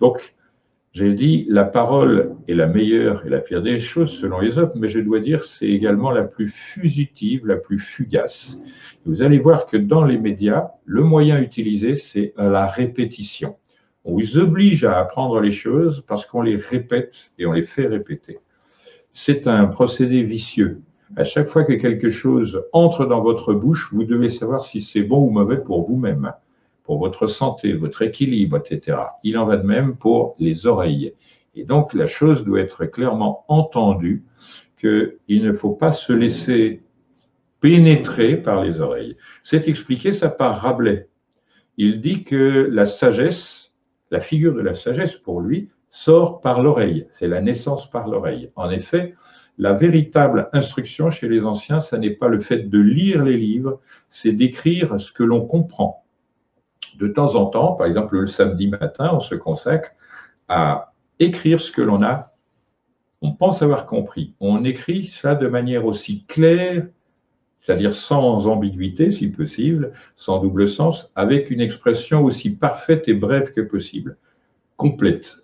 Donc, j'ai dit, la parole est la meilleure et la pire des choses selon Ésope, mais je dois dire c'est également la plus fugitive, la plus fugace. Et vous allez voir que dans les médias, le moyen utilisé, c'est la répétition. On vous oblige à apprendre les choses parce qu'on les répète et on les fait répéter. C'est un procédé vicieux. À chaque fois que quelque chose entre dans votre bouche, vous devez savoir si c'est bon ou mauvais pour vous-même, pour votre santé, votre équilibre, etc. Il en va de même pour les oreilles. Et donc, la chose doit être clairement entendue qu'il ne faut pas se laisser pénétrer par les oreilles. C'est expliqué ça par Rabelais. Il dit que la sagesse, la figure de la sagesse pour lui, sort par l'oreille. C'est la naissance par l'oreille. En effet, la véritable instruction chez les anciens, ce n'est pas le fait de lire les livres, c'est d'écrire ce que l'on comprend. De temps en temps, par exemple le samedi matin, on se consacre à écrire ce que on pense avoir compris. On écrit ça de manière aussi claire, c'est-à-dire sans ambiguïté si possible, sans double sens, avec une expression aussi parfaite et brève que possible, complète.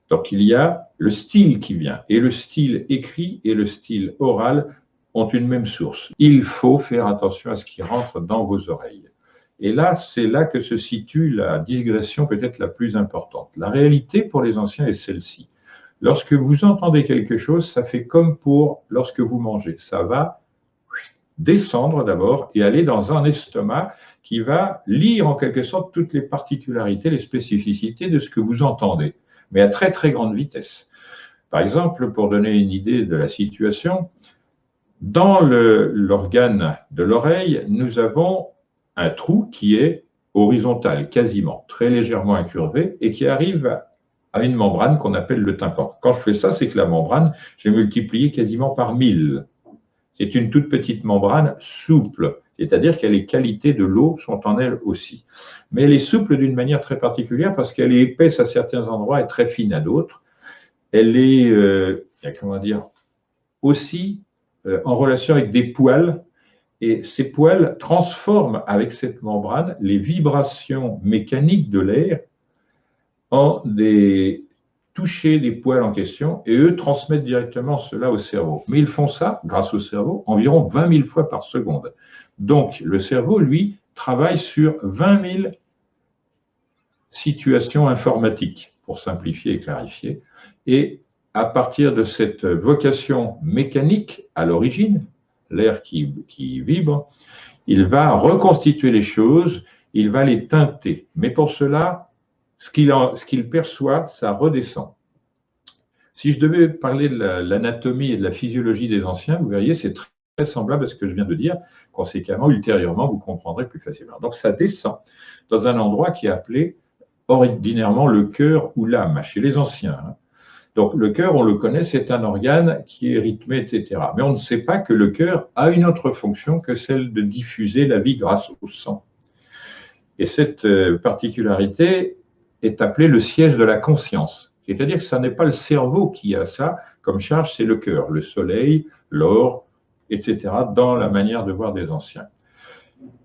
Donc il y a le style qui vient, et le style écrit et le style oral ont une même source. Il faut faire attention à ce qui rentre dans vos oreilles. Et là, c'est là que se situe la digression peut-être la plus importante. La réalité pour les anciens est celle-ci. Lorsque vous entendez quelque chose, ça fait comme pour lorsque vous mangez. Ça va descendre d'abord et aller dans un estomac qui va lire en quelque sorte toutes les particularités, les spécificités de ce que vous entendez, mais à très très grande vitesse. Par exemple, pour donner une idée de la situation, dans l'organe de l'oreille, nous avons un trou qui est horizontal, quasiment, très légèrement incurvé, et qui arrive à une membrane qu'on appelle le tympan. Quand je fais ça, c'est que la membrane, j'ai multiplié quasiment par 1000. C'est une toute petite membrane souple, c'est-à-dire que les qualités de l'eau sont en elle aussi. Mais elle est souple d'une manière très particulière parce qu'elle est épaisse à certains endroits et très fine à d'autres. Elle est, comment dire, aussi en relation avec des poils, et ces poils transforment avec cette membrane les vibrations mécaniques de l'air en des toucher les poils en question, et eux transmettent directement cela au cerveau. Mais ils font ça, grâce au cerveau, environ 20 000 fois par seconde. Donc, le cerveau, lui, travaille sur 20 000 situations informatiques, pour simplifier et clarifier. Et à partir de cette vocation mécanique à l'origine, l'air qui vibre, il va reconstituer les choses, il va les teinter. Mais pour cela, ce qu'il perçoit, ça redescend. Si je devais parler de l'anatomie et de la physiologie des anciens, vous verriez, c'est très semblable à ce que je viens de dire. Conséquemment, ultérieurement, vous comprendrez plus facilement. Donc, ça descend dans un endroit qui est appelé ordinairement le cœur ou l'âme, chez les anciens. Donc, le cœur, on le connaît, c'est un organe qui est rythmé, etc. Mais on ne sait pas que le cœur a une autre fonction que celle de diffuser la vie grâce au sang. Et cette particularité est appelée le siège de la conscience. C'est-à-dire que ce n'est pas le cerveau qui a ça comme charge, c'est le cœur, le soleil, l'or, etc., dans la manière de voir des anciens.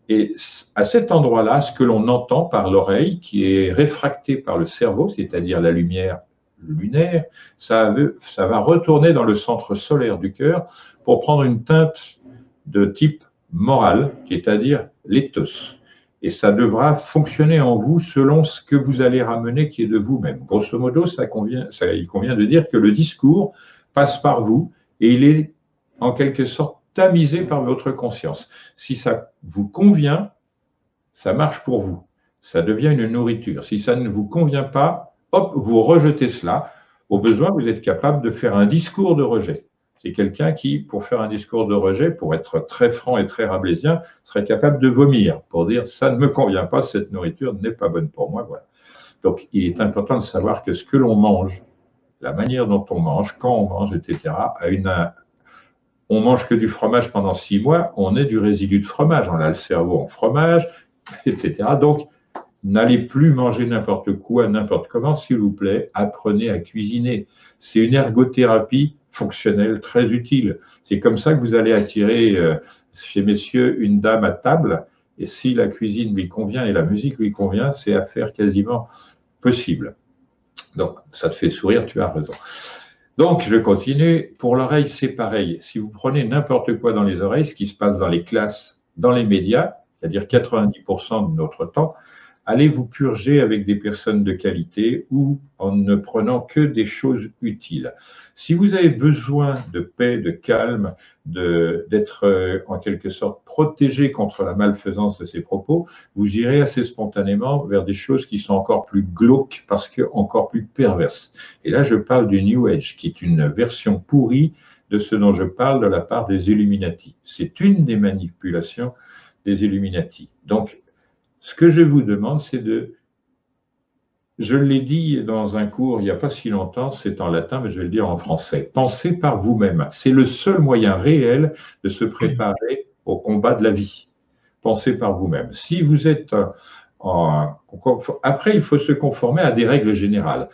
Et à cet endroit-là, ce que l'on entend par l'oreille, qui est réfracté par le cerveau, c'est-à-dire la lumière lunaire, ça va retourner dans le centre solaire du cœur pour prendre une teinte de type moral, c'est-à-dire l'éthos. Et ça devra fonctionner en vous selon ce que vous allez ramener qui est de vous-même. Grosso modo, il convient de dire que le discours passe par vous et il est en quelque sorte tamisé par votre conscience. Si ça vous convient, ça marche pour vous. Ça devient une nourriture. Si ça ne vous convient pas, hop, vous rejetez cela. Au besoin, vous êtes capable de faire un discours de rejet. C'est quelqu'un qui, pour faire un discours de rejet, pour être très franc et très rabelaisien, serait capable de vomir, pour dire « ça ne me convient pas, cette nourriture n'est pas bonne pour moi ». Voilà. Donc, il est important de savoir que ce que l'on mange, la manière dont on mange, quand on mange, etc., on mange que du fromage pendant 6 mois, on est du résidu de fromage, on a le cerveau en fromage, etc. Donc, n'allez plus manger n'importe quoi, n'importe comment, s'il vous plaît, apprenez à cuisiner. C'est une ergothérapie fonctionnelle très utile. C'est comme ça que vous allez attirer chez messieurs une dame à table, et si la cuisine lui convient et la musique lui convient, c'est affaire quasiment possible. Donc, ça te fait sourire, tu as raison. Donc, je continue. Pour l'oreille, c'est pareil. Si vous prenez n'importe quoi dans les oreilles, ce qui se passe dans les classes, dans les médias, c'est-à-dire 90% de notre temps, allez vous purger avec des personnes de qualité ou en ne prenant que des choses utiles. Si vous avez besoin de paix, de calme, d'être en quelque sorte protégé contre la malfaisance de ces propos, vous irez assez spontanément vers des choses qui sont encore plus glauques parce que encore plus perverses. Et là, je parle du New Age, qui est une version pourrie de ce dont je parle de la part des Illuminati. C'est une des manipulations des Illuminati. Donc, ce que je vous demande, c'est de... Je l'ai dit dans un cours il n'y a pas si longtemps, c'est en latin, mais je vais le dire en français. Pensez par vous-même. C'est le seul moyen réel de se préparer au combat de la vie. Pensez par vous-même. Si vous êtes en... Après, il faut se conformer à des règles générales.